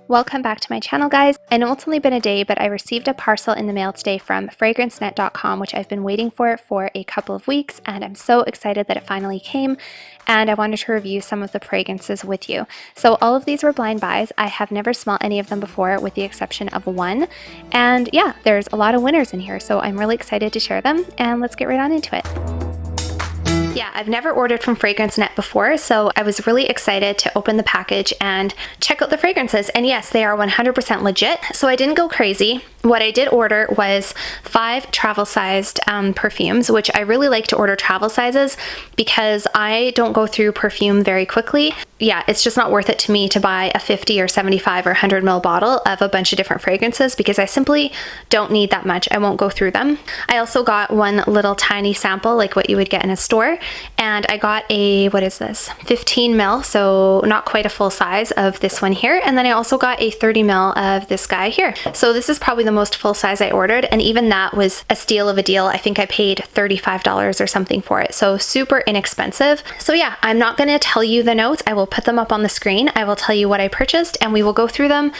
Welcome back to my channel, guys. I know it's only been a day, but I received a parcel in the mail today from FragranceNet.com, which I've been waiting for a couple of weeks, and I'm so excited that it finally came, and I wanted to review some of the fragrances with you. So all of these were blind buys. I have never smelled any of them before, with the exception of one, and yeah, there's a lot of winners in here, so I'm really excited to share them, and let's get right on into it. Yeah, I've never ordered from FragranceNet before, so I was really excited to open the package and check out the fragrances. And yes, they are 100% legit, so I didn't go crazy. What I did order was 5 travel-sized perfumes, which I really like to order travel sizes because I don't go through perfume very quickly. Yeah, it's just not worth it to me to buy a 50 or 75 or 100 ml bottle of a bunch of different fragrances because I simply don't need that much. I won't go through them. I also got one little tiny sample like what you would get in a store, and I got a, what is this, 15 ml, so not quite a full size of this one here, and then I also got a 30 ml of this guy here. So this is probably the most full size I ordered, and even that was a steal of a deal. I think I paid $35 or something for it, so super inexpensive. So yeah, I'm not going to tell you the notes. I will put them up on the screen. I will tell you what I purchased, and we will go through them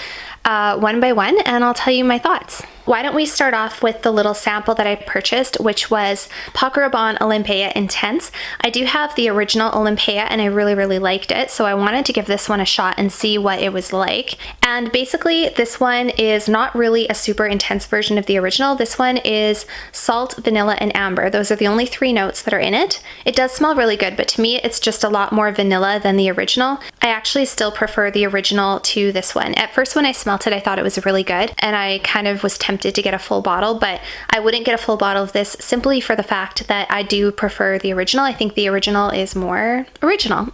one by one, and I'll tell you my thoughts. Why don't we start off with the little sample that I purchased, which was Paco Rabanne Olympea Intense. I do have the original Olympea, and I really liked it, so I wanted to give this one a shot and see what it was like. And basically, this one is not really a super intense version of the original. This one is salt, vanilla, and amber. Those are the only 3 notes that are in it. It does smell really good, but to me, it's just a lot more vanilla than the original. I actually still prefer the original to this one. At first, when I smelled it, I thought it was really good, and I kind of was tempted to get a full bottle, but I wouldn't get a full bottle of this simply for the fact that I do prefer the original. I think the original is more original.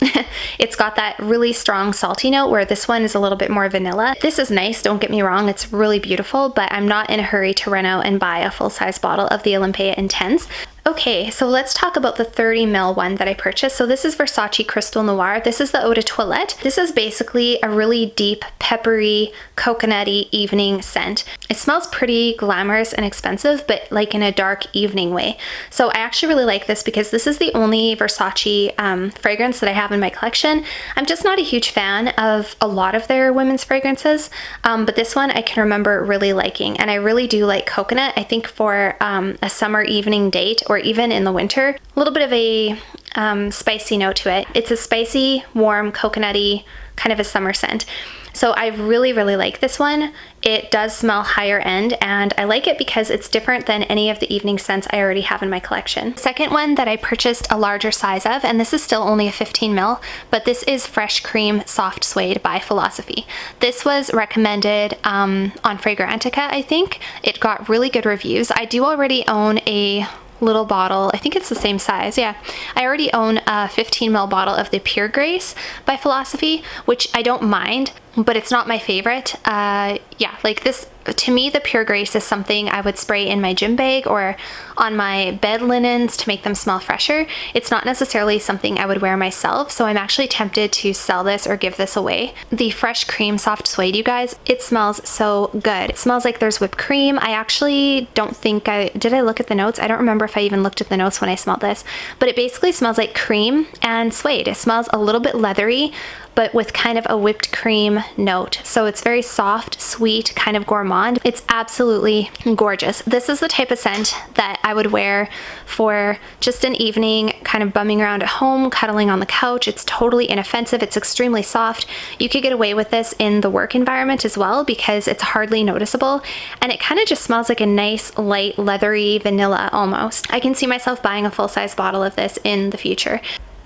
It's got that really strong salty note where this one is a little bit more vanilla. This is nice, don't get me wrong, it's really beautiful, but I'm not in a hurry to run out and buy a full-size bottle of the Olympea Intense. Okay, so let's talk about the 30 ml one that I purchased. So this is Versace Crystal Noir. This is the Eau de Toilette. This is basically a really deep, peppery, coconutty evening scent. It smells pretty glamorous and expensive, but like in a dark evening way. So I actually really like this because this is the only Versace fragrance that I have in my collection. I'm just not a huge fan of a lot of their women's fragrances, but this one I can remember really liking, and I really do like coconut. I think for a summer evening date, or even in the winter, a little bit of a spicy note to it. It's a spicy, warm, coconutty, kind of a summer scent. So I really like this one. It does smell higher end, and I like it because it's different than any of the evening scents I already have in my collection. Second one that I purchased a larger size of, and this is still only a 15 ml, but this is Fresh Cream Soft Suede by Philosophy. This was recommended on Fragrantica, I think. It got really good reviews. I do already own a little bottle, I think it's the same size, yeah. I already own a 15 ml bottle of the Pure Grace by Philosophy, which I don't mind, but it's not my favorite. Yeah, like this, to me, the Pure Grace is something I would spray in my gym bag or on my bed linens to make them smell fresher. It's not necessarily something I would wear myself, so I'm actually tempted to sell this or give this away. The Fresh Cream Soft Suede, you guys, it smells so good. It smells like there's whipped cream. I actually don't think did I look at the notes? I don't remember if I even looked at the notes when I smelled this, but it basically smells like cream and suede. It smells a little bit leathery, but with kind of a whipped cream note. So it's very soft, sweet, kind of gourmand. It's absolutely gorgeous. This is the type of scent that I would wear for just an evening, kind of bumming around at home, cuddling on the couch. It's totally inoffensive. It's extremely soft. You could get away with this in the work environment as well because it's hardly noticeable, and it kind of just smells like a nice, light, leathery vanilla almost. I can see myself buying a full-size bottle of this in the future.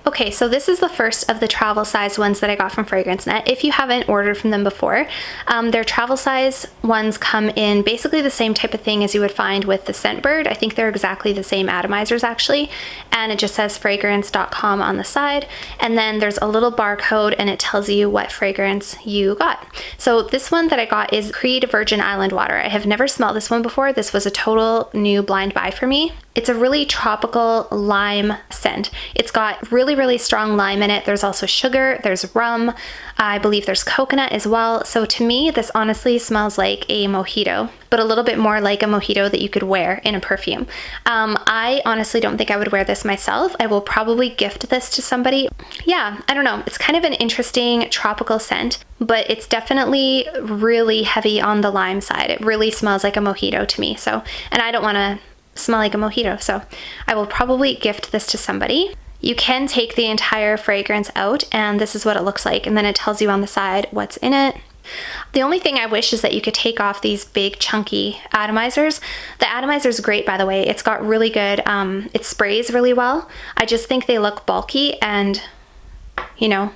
Okay, so this is the first of the travel size ones that I got from FragranceNet. If you haven't ordered from them before, their travel size ones come in basically the same type of thing as you would find with the Scentbird. I think they're exactly the same atomizers actually, and it just says fragrance.com on the side, and then there's a little barcode and it tells you what fragrance you got. So this one that I got is Creed Virgin Island Water. I have never smelled this one before. This was a total new blind buy for me. It's a really tropical lime scent. It's got really, really strong lime in it. There's also sugar, there's rum, I believe there's coconut as well. So to me, this honestly smells like a mojito, but a little bit more like a mojito that you could wear in a perfume. I honestly don't think I would wear this myself. I will probably gift this to somebody. Yeah, I don't know. It's kind of an interesting tropical scent, but it's definitely really heavy on the lime side. It really smells like a mojito to me. So, and I don't want to smell like a mojito, so I will probably gift this to somebody. You can take the entire fragrance out, and this is what it looks like, and then it tells you on the side what's in it. The only thing I wish is that you could take off these big chunky atomizers. The atomizer is great, by the way. It's got really good, it sprays really well. I just think they look bulky, and you know,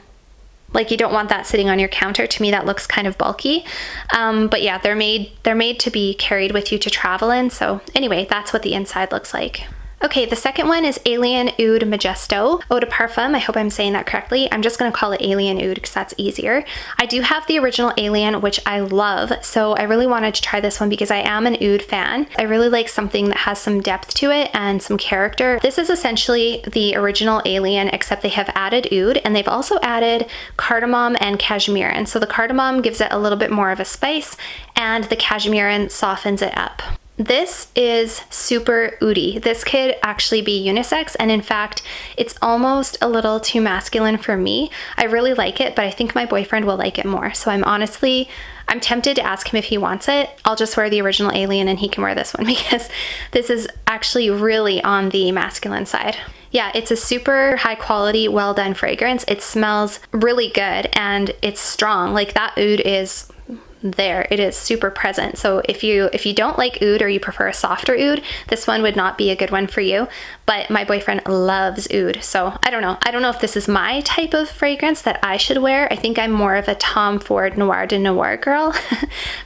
like you don't want that sitting on your counter. To me, that looks kind of bulky. But yeah, they're made to be carried with you to travel in. So anyway, that's what the inside looks like. Okay, the second one is Alien Oud Majesto Eau de Parfum. I hope I'm saying that correctly. I'm just gonna call it Alien Oud because that's easier. I do have the original Alien, which I love, so I really wanted to try this one because I am an oud fan. I really like something that has some depth to it and some character. This is essentially the original Alien, except they have added oud, and they've also added cardamom and cashmere. So the cardamom gives it a little bit more of a spice, and the cashmere softens it up. This is super oudy. This could actually be unisex, and in fact, it's almost a little too masculine for me. I really like it, but I think my boyfriend will like it more. So I'm tempted to ask him if he wants it. I'll just wear the original Alien and he can wear this one because this is actually really on the masculine side. Yeah, it's a super high quality, well done fragrance. It smells really good and it's strong. Like that oud is there, it is super present. So if you don't like oud or you prefer a softer oud, this one would not be a good one for you. But my boyfriend loves oud, so I don't know if this is my type of fragrance that I should wear. I think I'm more of a Tom Ford Noir de Noir girl.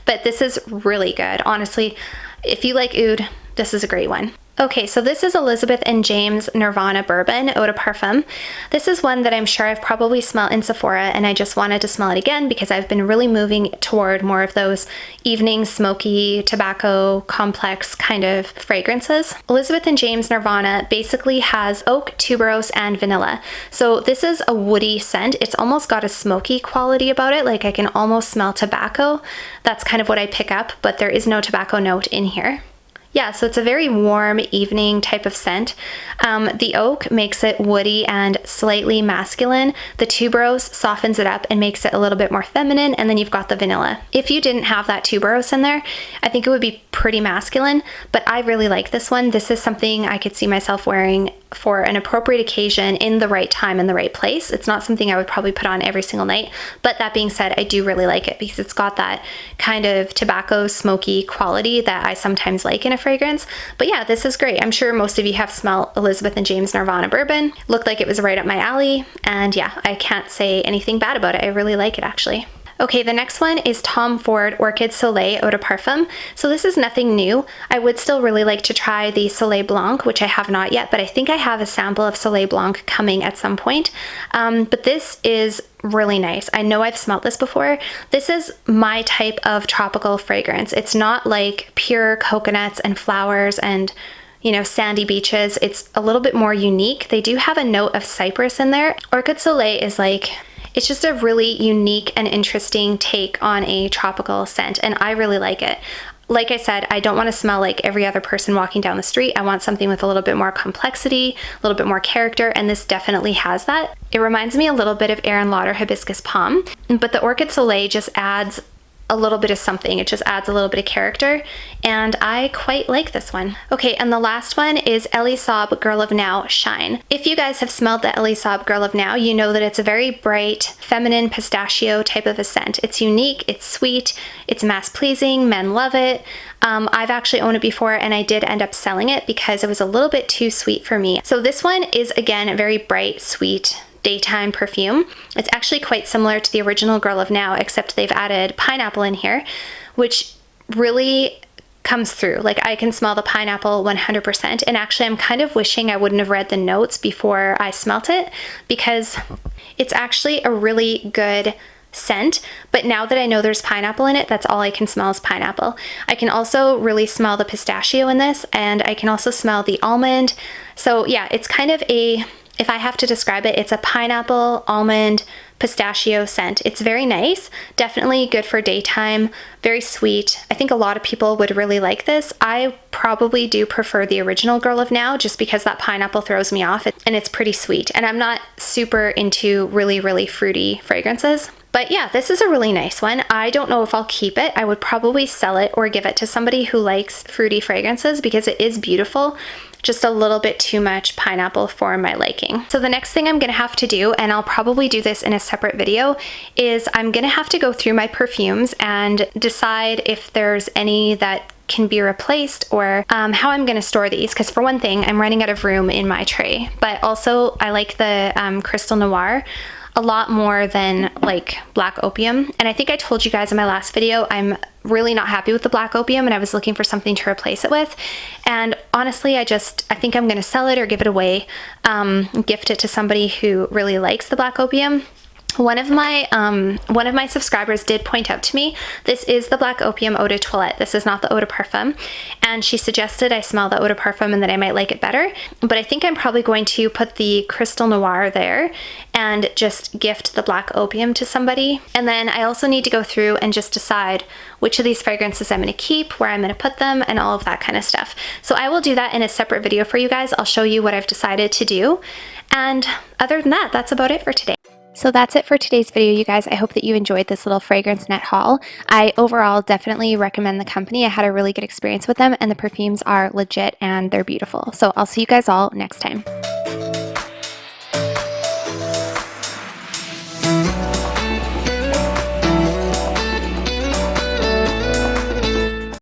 But this is really good. Honestly, if you like oud, this is a great one. Okay, so this is Elizabeth and James Nirvana Bourbon Eau de Parfum. This is one that I'm sure I've probably smelled in Sephora, and I just wanted to smell it again because I've been really moving toward more of those evening smoky tobacco complex kind of fragrances. Elizabeth and James Nirvana basically has oak, tuberose, and vanilla. So this is a woody scent. It's almost got a smoky quality about it, like I can almost smell tobacco. That's kind of what I pick up, but there is no tobacco note in here. Yeah, so it's a very warm evening type of scent. The oak makes it woody and slightly masculine. The tuberose softens it up and makes it a little bit more feminine, and then you've got the vanilla. If you didn't have that tuberose in there, I think it would be pretty masculine, but I really like this one. This is something I could see myself wearing for an appropriate occasion in the right time in the right place. It's not something I would probably put on every single night, but that being said, I do really like it because it's got that kind of tobacco smoky quality that I sometimes like in a fragrance. But yeah, this is great. I'm sure most of you have smelled Elizabeth and James Nirvana Bourbon. Looked like it was right up my alley, and yeah, I can't say anything bad about it. I really like it actually. Okay, the next one is Tom Ford Orchid Soleil Eau de Parfum. So this is nothing new. I would still really like to try the Soleil Blanc, which I have not yet, but I think I have a sample of Soleil Blanc coming at some point. But this is really nice. I know I've smelled this before. This is my type of tropical fragrance. It's not like pure coconuts and flowers and sandy beaches. It's a little bit more unique. They do have a note of cypress in there. Orchid Soleil is like, it's just a really unique and interesting take on a tropical scent, and I really like it. Like I said, I don't want to smell like every other person walking down the street. I want something with a little bit more complexity, a little bit more character, and this definitely has that. It reminds me a little bit of Aaron Lauder Hibiscus Palm, but the Orchid Soleil just adds a little bit of something. It just adds a little bit of character, and I quite like this one. Okay, and the last one is Elie Saab Girl of Now Shine. If you guys have smelled the Elie Saab Girl of Now, you know that it's a very bright, feminine pistachio type of a scent. It's unique, it's sweet, it's mass-pleasing, men love it. I've actually owned it before, and I did end up selling it because it was a little bit too sweet for me. So this one is, again, a very bright, sweet, daytime perfume. It's actually quite similar to the original Girl of Now, except they've added pineapple in here, which really comes through. Like, I can smell the pineapple 100%, and actually I'm kind of wishing I wouldn't have read the notes before I smelt it, because it's actually a really good scent, but now that I know there's pineapple in it, that's all I can smell is pineapple. I can also really smell the pistachio in this, and I can also smell the almond. So yeah, it's kind of a, if I have to describe it, it's a pineapple, almond, pistachio scent. It's very nice, definitely good for daytime, very sweet. I think a lot of people would really like this. I probably do prefer the original Girl of Now just because that pineapple throws me off, and it's pretty sweet. And I'm not super into really fruity fragrances. But yeah, this is a really nice one. I don't know if I'll keep it. I would probably sell it or give it to somebody who likes fruity fragrances because it is beautiful. Just a little bit too much pineapple for my liking. So the next thing I'm gonna have to do, and I'll probably do this in a separate video, is I'm gonna have to go through my perfumes and decide if there's any that can be replaced, or how I'm gonna store these, because for one thing, I'm running out of room in my tray, but also I like the Crystal Noir a lot more than like Black Opium. And I think I told you guys in my last video, I'm really not happy with the Black Opium and I was looking for something to replace it with. And honestly, I think I'm gonna sell it or give it away, gift it to somebody who really likes the Black Opium. One of my subscribers did point out to me, this is the Black Opium Eau de Toilette. This is not the Eau de Parfum. And she suggested I smell the Eau de Parfum and that I might like it better. But I think I'm probably going to put the Crystal Noir there and just gift the Black Opium to somebody. And then I also need to go through and just decide which of these fragrances I'm going to keep, where I'm going to put them, and all of that kind of stuff. So I will do that in a separate video for you guys. I'll show you what I've decided to do. And other than that, that's about it for today. So that's it for today's video, you guys. I hope that you enjoyed this little FragranceNet haul. I overall definitely recommend the company. I had a really good experience with them, and the perfumes are legit and they're beautiful. So I'll see you guys all next time.